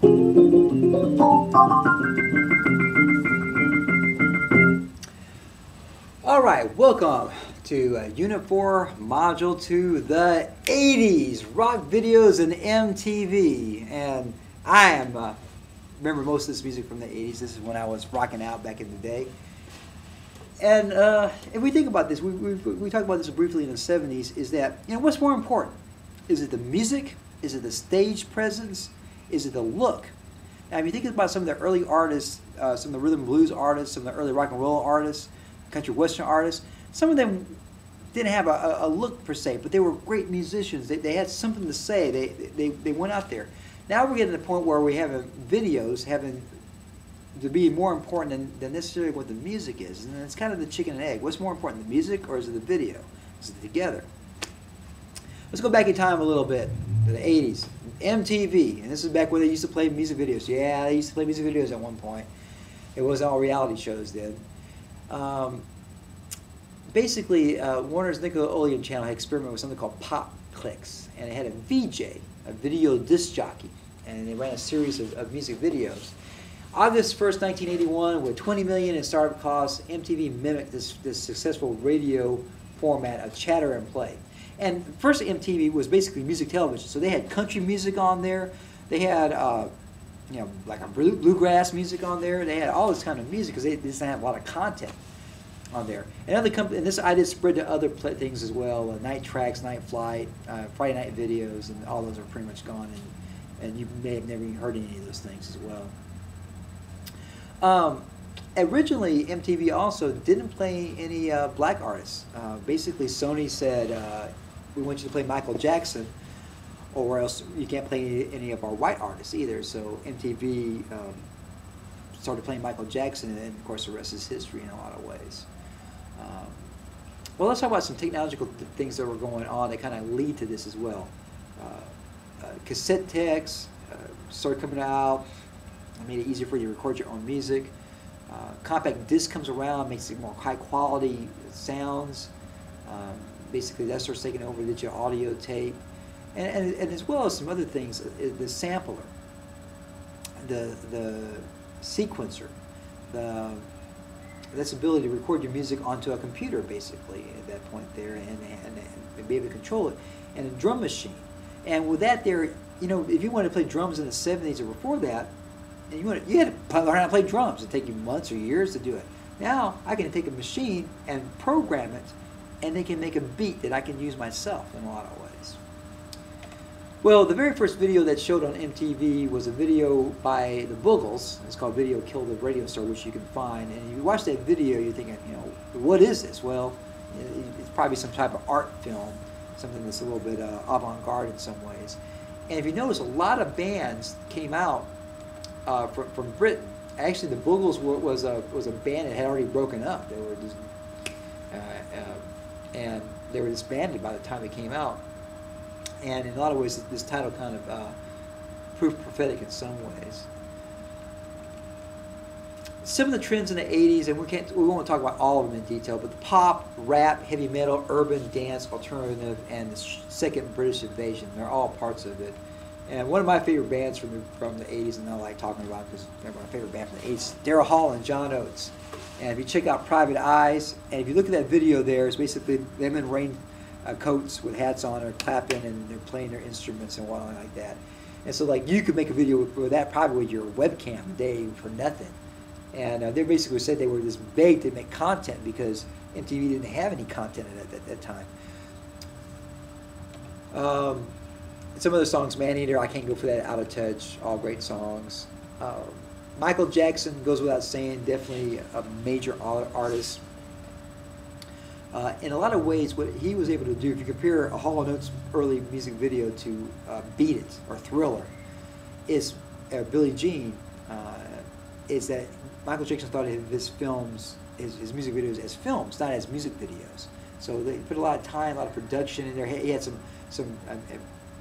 All right, welcome to Unit 4, Module 2, the 80s, rock videos and MTV. And I am, remember most of this music from the 80s. This is when I was rocking out back in the day. And if we think about this, we talked about this briefly in the 70s, is that, you know, what's more important? Is it the music? Is it the stage presence? Is it the look? Now, if you think about some of the early artists, some of the rhythm and blues artists, some of the early rock and roll artists, country western artists, some of them didn't have a look per se, but they were great musicians. They had something to say. They went out there. Now we're getting to the point where we have videos having to be more important than necessarily what the music is. And it's kind of the chicken and egg. What's more important, the music or is it the video? Is it together? Let's go back in time a little bit to the 80s. MTV, and this is back where they used to play music videos. Yeah, they used to play music videos at one point. It wasn't all reality shows then. Basically, Warner's Nickelodeon channel had experimented with something called Pop Clicks, and it had a VJ, a video disc jockey, and they ran a series of music videos. August 1st, 1981, with $20 million in startup costs, MTV mimicked this successful radio format of chatter and play. And first MTV was basically music television, so they had country music on there, they had you know, like a bluegrass music on there. They had all this kind of music because they just didn't have a lot of content on there. And other and this idea spread to other things as well: Night Tracks, Night Flight, Friday Night Videos, and all those are pretty much gone. And you may have never even heard any of those things as well. Originally, MTV also didn't play any black artists. Basically, Sony said, "We want you to play Michael Jackson, or else you can't play any of our white artists either." So MTV started playing Michael Jackson, and of course the rest is history in a lot of ways. Well, let's talk about some technological things that were going on that kind of lead to this as well. Cassette decks started coming out. It made it easier for you to record your own music. Compact disc comes around, makes it more high quality sounds. Basically that starts taking over digital audio tape. And as well as some other things, the sampler, the sequencer, this ability to record your music onto a computer basically at that point there, and be able to control it, and a drum machine. And with that there, you know, if you wanted to play drums in the 70s or before that, and you had to learn how to play drums. It'd take you months or years to do it. Now I can take a machine and program it, and they can make a beat that I can use myself in a lot of ways. Well, the very first video that showed on MTV was a video by the Vogels. It's called Video Killed the Radio Star, which you can find. And if you watch that video, you're thinking, you know, what is this? Well, it's probably some type of art film, something that's a little bit avant-garde in some ways. And if you notice, a lot of bands came out from Britain. Actually, the Vogels was a band that had already broken up. They were just, and they were disbanded by the time it came out. And in a lot of ways, this title kind of proved prophetic in some ways. Some of the trends in the 80s, and we won't talk about all of them in detail, but the pop, rap, heavy metal, urban, dance, alternative, and the second British invasion, they're all parts of it. And one of my favorite bands from the 80s, and I like talking about because they're my favorite band from the 80s, Daryl Hall and John Oates. And if you check out Private Eyes, and if you look at that video there, it's basically them in rain coats with hats on, or clapping, and they're playing their instruments and whatnot like that. And so, like, you could make a video with that probably with your webcam a day for nothing. And they basically said they were just begged to make content because MTV didn't have any content at that time. Some of the songs, Man Eater, I Can't Go For That, Out of Touch, all great songs. Michael Jackson, goes without saying, definitely a major artist. In a lot of ways, what he was able to do, if you compare a Hall & Oates early music video to Beat It or Thriller, is Billie Jean, is that Michael Jackson thought of his films, his music videos as films, not as music videos. So they put a lot of time, a lot of production in there. He had some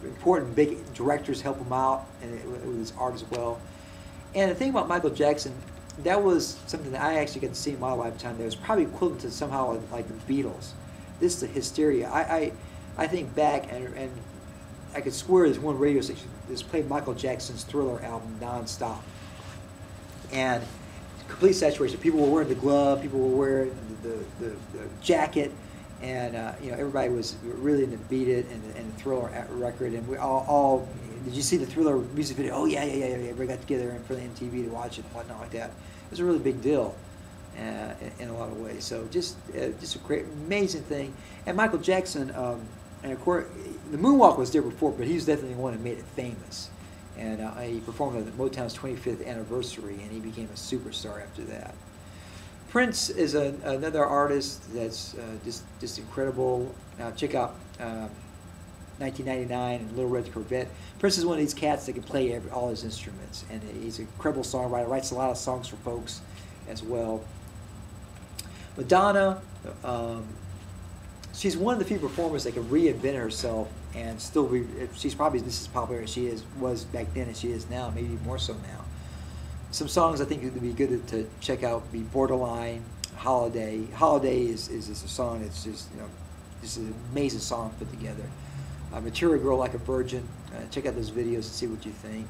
important big directors help him out, and with his art as well. And the thing about Michael Jackson, that was something that I actually got to see in my lifetime that was probably equivalent to somehow like the Beatles. This is the hysteria. I think back, and I could swear there's one radio station that's played Michael Jackson's Thriller album nonstop, and complete saturation. People were wearing the glove, people were wearing the jacket, and you know, everybody was really into Beat It and the Thriller record, and we all did you see the Thriller music video? Oh yeah. Everybody got together in front of MTV to watch it and whatnot like that. It was a really big deal in a lot of ways. So just a great, amazing thing. And Michael Jackson, and of course, the moonwalk was there before, but he was definitely the one that made it famous. And he performed at Motown's 25th anniversary, and he became a superstar after that. Prince is another artist that's just incredible. Now check out 1999 and Little Red Corvette. Prince is one of these cats that can play all his instruments, and he's an incredible songwriter. Writes a lot of songs for folks as well. Madonna, she's one of the few performers that can reinvent herself and still be. She's probably just as popular as she was back then as she is now, maybe more so now. Some songs I think would be good to check out would be Borderline, Holiday. Holiday is a song that's just, you know, just an amazing song put together. Material Girl Like a Virgin. Check out those videos and see what you think.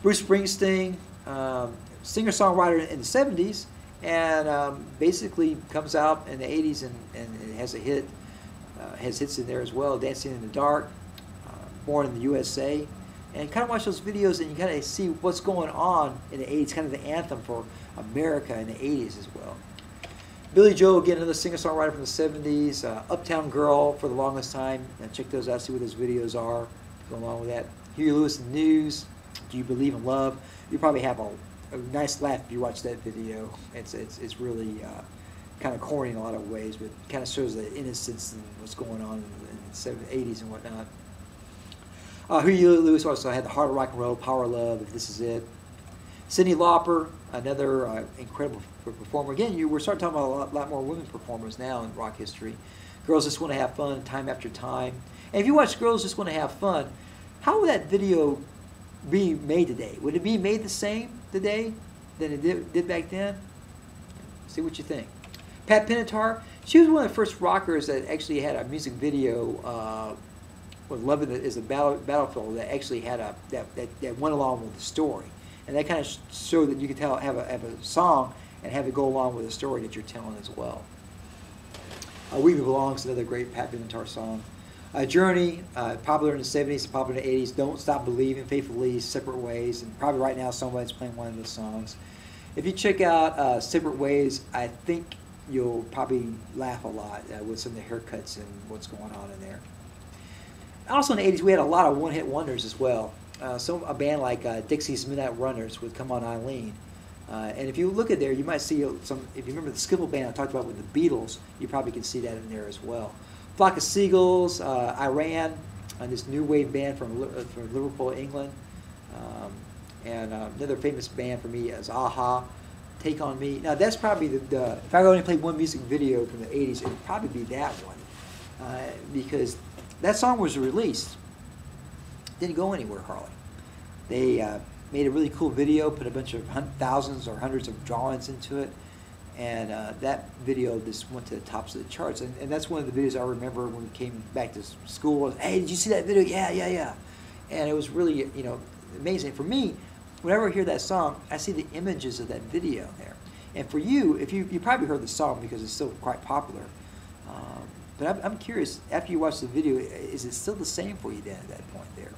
Bruce Springsteen, singer-songwriter in the 70s, and basically comes out in the 80s and it has a hit, has hits in there as well. Dancing in the Dark, Born in the USA. And kind of watch those videos and you kind of see what's going on in the 80s, kind of the anthem for America in the 80s as well. Billy Joel, again, another singer-songwriter from the 70s. Uptown Girl for the longest time. Check those out, see what those videos are. Go along with that. Huey Lewis and News. Do You Believe in Love? You probably have a nice laugh if you watch that video. It's really kind of corny in a lot of ways, but kind of shows the innocence and what's going on in the 80s and whatnot. Huey Lewis also had The Heart of Rock and Roll, Power of Love, If This Is It. Cyndi Lauper, another incredible performer. Again, we're starting talking about a lot more women performers now in rock history. Girls Just Want to Have Fun, Time After Time. And if you watch Girls Just Want to Have Fun, how would that video be made today? Would it be made the same today than it did back then? See what you think. Pat Benatar, she was one of the first rockers that actually had a music video with Love is a Battlefield that actually had that went along with the story. And that kind of showed that you could have a song and have it go along with the story that you're telling as well. We Belong is another great Pat Benatar song. Journey, popular in the 70s, popular in the 80s. Don't Stop Believing, Faithfully, Separate Ways, and probably right now somebody's playing one of those songs. If you check out Separate Ways, I think you'll probably laugh a lot with some of the haircuts and what's going on in there. Also in the 80s, we had a lot of one-hit wonders as well. A band like Dixie's Midnight Runners would Come On Eileen. And if you look at there, you might see some, if you remember the Skiffle band I talked about with the Beatles, you probably can see that in there as well. Flock of Seagulls, Iran, this new wave band from Liverpool, England. And another famous band for me is Aha, Take On Me. Now that's probably if I only played one music video from the 80s, it would probably be that one. Because that song was released. Didn't go anywhere hardly. They made a really cool video, put a bunch of thousands or hundreds of drawings into it, and that video just went to the tops of the charts. And that's one of the videos I remember when we came back to school. Was, hey, did you see that video? Yeah. And it was really, you know, amazing. For me, whenever I hear that song, I see the images of that video there. And for you, if you probably heard the song because it's still quite popular. But I'm curious, after you watch the video, is it still the same for you then at that point there?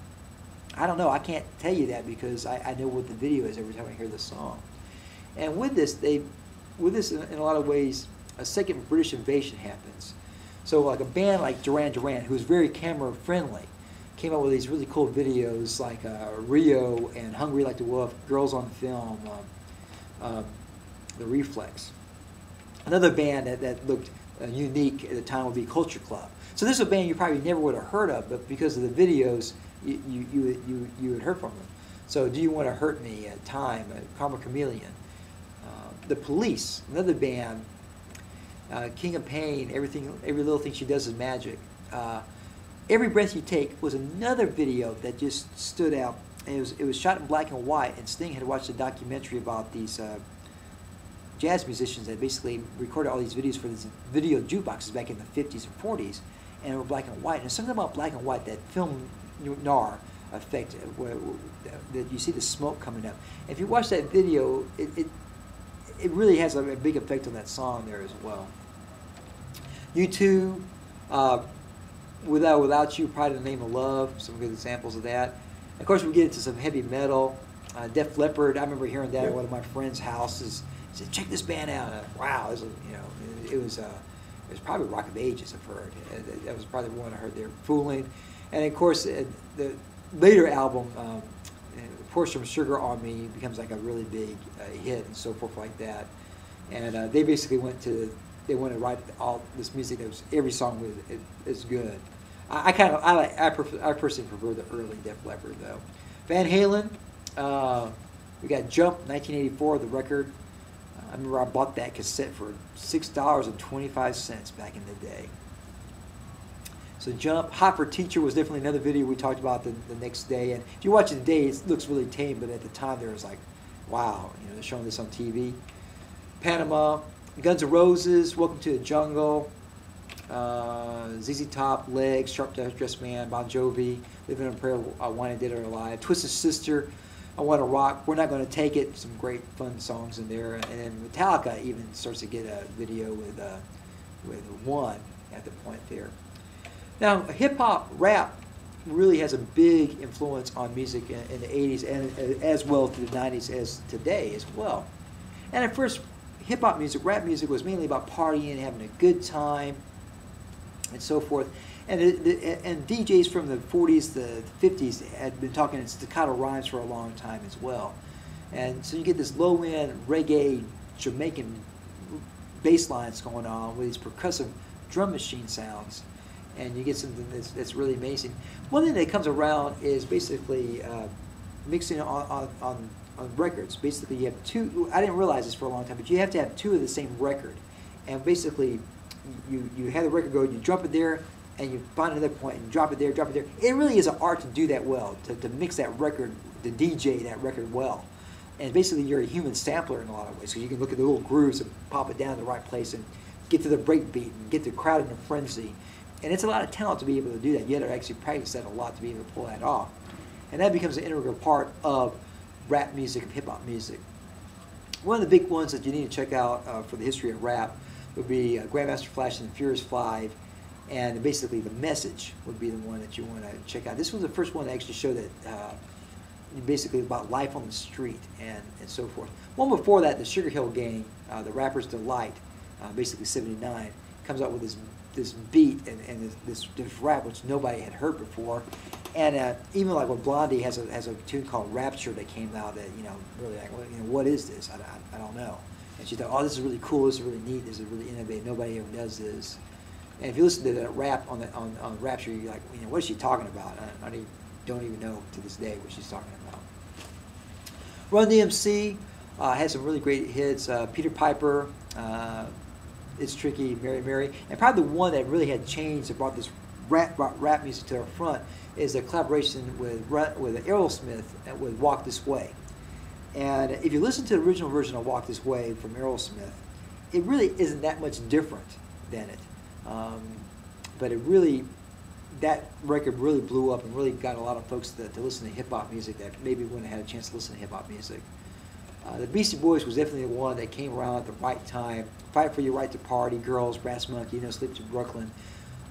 I don't know. I can't tell you that because I know what the video is every time I hear the song. And with this, in a lot of ways, a second British invasion happens. So like a band like Duran Duran, who's very camera friendly, came up with these really cool videos like Rio and Hungry Like the Wolf, Girls on Film, The Reflex. Another band that looked unique at the time would be Culture Club. So this is a band you probably never would have heard of, but because of the videos, you had heard from them. So Do You Want to Hurt Me, Time, Karma Chameleon. The Police, another band, King of Pain, Every Little Thing She Does Is Magic. Every Breath You Take was another video that just stood out. And it was shot in black and white, and Sting had watched a documentary about these jazz musicians that basically recorded all these videos for these video jukeboxes back in the 50s and 40s, and they were black and white. And something about black and white, that film Nar effect, that you see the smoke coming up. If you watch that video, it really has a big effect on that song there as well. U2, Without You, Pride in the Name of Love, some good examples of that. Of course, we get into some heavy metal. Def Leppard, I remember hearing that at one of my friends' houses. He said, "Check this band out." Wow, it was probably Rock of Ages, I've heard. That was probably the one I heard there, Fooling. And of course, the later album, Pour Some Sugar on Me, becomes like a really big hit and so forth like that. And they basically wanted to write all this music that was, every song is good. I personally prefer the early Def Leppard though. Van Halen, we got Jump, 1984, the record. I remember I bought that cassette for $6.25 back in the day. So Jump. Hot for Teacher was definitely another video we talked about the next day. And if you watch it today, it looks really tame, but at the time there was like, wow, they're showing this on TV. Panama, Guns N' Roses, Welcome to the Jungle, ZZ Top, Legs, Sharp Dressed Man, Bon Jovi, Living on a Prayer, Wanted Dead or Alive, Twisted Sister, I Want to Rock, We're Not Going to Take It, some great fun songs in there. And then Metallica even starts to get a video with One at the point there. Now, hip-hop, rap really has a big influence on music in the 80s and as well to the 90s as today as well. And at first, hip-hop music, rap music was mainly about partying, having a good time, and so forth. And DJs from the 40s, the 50s had been talking in staccato rhymes for a long time as well. And so you get this low-end reggae Jamaican bass lines going on with these percussive drum machine sounds. And you get something that's really amazing. One thing that comes around is basically mixing on records. Basically, you have two. I didn't realize this for a long time, but you have to have two of the same record. And basically, you have the record go, you drop it there, and you find another point, and drop it there, drop it there. It really is an art to do that well, to mix that record, to DJ that record well. And basically, you're a human sampler in a lot of ways, because you can look at the little grooves and pop it down in the right place and get to the break beat and get the crowd in a frenzy. And it's a lot of talent to be able to do that. You have to actually practice that a lot to be able to pull that off. And that becomes an integral part of rap music and hip-hop music. One of the big ones that you need to check out for the history of rap would be Grandmaster Flash and the Furious 5. And basically the Message would be the one that you want to check out. This was the first one to actually show that basically about life on the street and so forth. One before that, the Sugar Hill Gang, the Rapper's Delight, basically 79, comes out with this beat and this rap which nobody had heard before. And even like when Blondie has a tune called Rapture that came out that, really like, well, what is this? I don't know. And she thought, oh, this is really cool, this is really neat, this is really innovative, nobody ever does this. And if you listen to that rap on Rapture, you're like, what is she talking about? I don't even know to this day what she's talking about. Run DMC has some really great hits. Peter Piper, It's Tricky, Mary Mary, and probably the one that really had changed that brought this rap music to the front is a collaboration with Aerosmith with Walk This Way. And if you listen to the original version of Walk This Way from Aerosmith, it really isn't that much different than it. But that record really blew up and really got a lot of folks to listen to hip-hop music that maybe wouldn't have had a chance to listen to hip-hop music. The Beastie Boys was definitely the one that came around at the right time. Fight for Your Right to Party, Girls, Brass Monkey, Sleep to Brooklyn.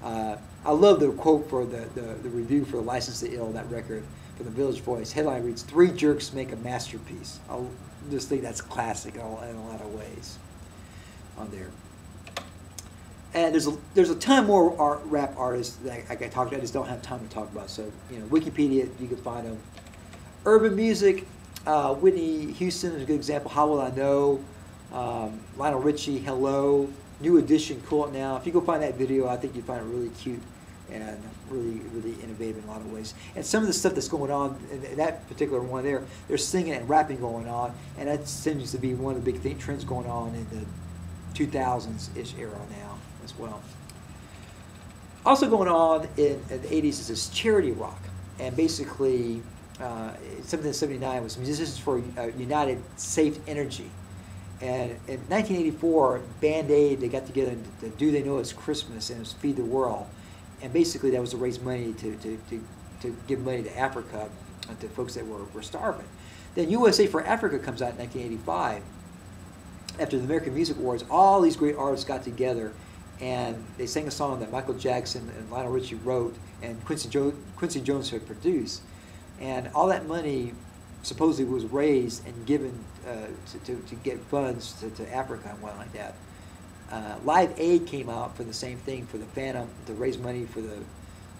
I love the quote for the review for License to Ill, that record, from the Village Voice. Headline reads, "Three jerks make a masterpiece." I just think that's classic in a lot of ways on there. And there's a ton more rap artists that I can talk about. I just don't have time to talk about. So, Wikipedia, you can find them. Urban music, Whitney Houston is a good example. How Will I Know? Lionel Richie, Hello. New Edition, Cool It Now. If you go find that video, I think you'd find it really cute and really, really innovative in a lot of ways. And some of the stuff that's going on in that particular one there, there's singing and rapping going on, and that seems to be one of the big trends going on in the 2000s-ish era now as well. Also going on in the 80s is this charity rock, and basically something in 79 was Musicians for United Safe Energy. And in 1984, BandAid, they got together and to Do They Know It's Christmas, and it was Feed the World. And basically that was to raise money to to give money to Africa, to folks that were starving. Then USA for Africa comes out in 1985. After the American Music Awards, all these great artists got together and they sang a song that Michael Jackson and Lionel Richie wrote and Quincy Jones had produced. And all that money supposedly was raised and given to get funds to Africa and whatnot like that. Live Aid came out for the same thing, for the Phantom, to raise money for the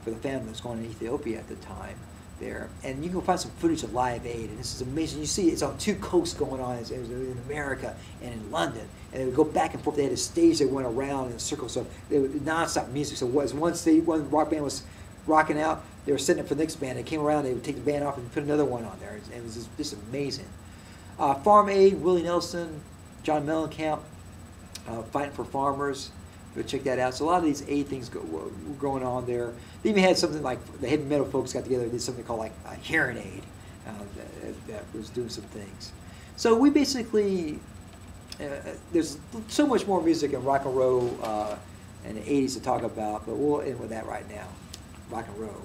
Phantom that was going in Ethiopia at the time there. And you can find some footage of Live Aid, and this is amazing. You see it's on two coasts going on. It was in America and in London. And they would go back and forth. They had a stage that went around in a circle, so they would non-stop music. So once one rock band was rocking out, they were setting up for the next band. They came around, they would take the band off and put another one on there. It was just amazing. Farm Aid, Willie Nelson, John Mellencamp, fighting for farmers. Go check that out. So a lot of these aid things going on there. They even had something like the heavy metal folks got together and did something called like a hearing aid that was doing some things. So we basically, there's so much more music and rock and roll in the 80s to talk about, but we'll end with that right now. Rock and roll.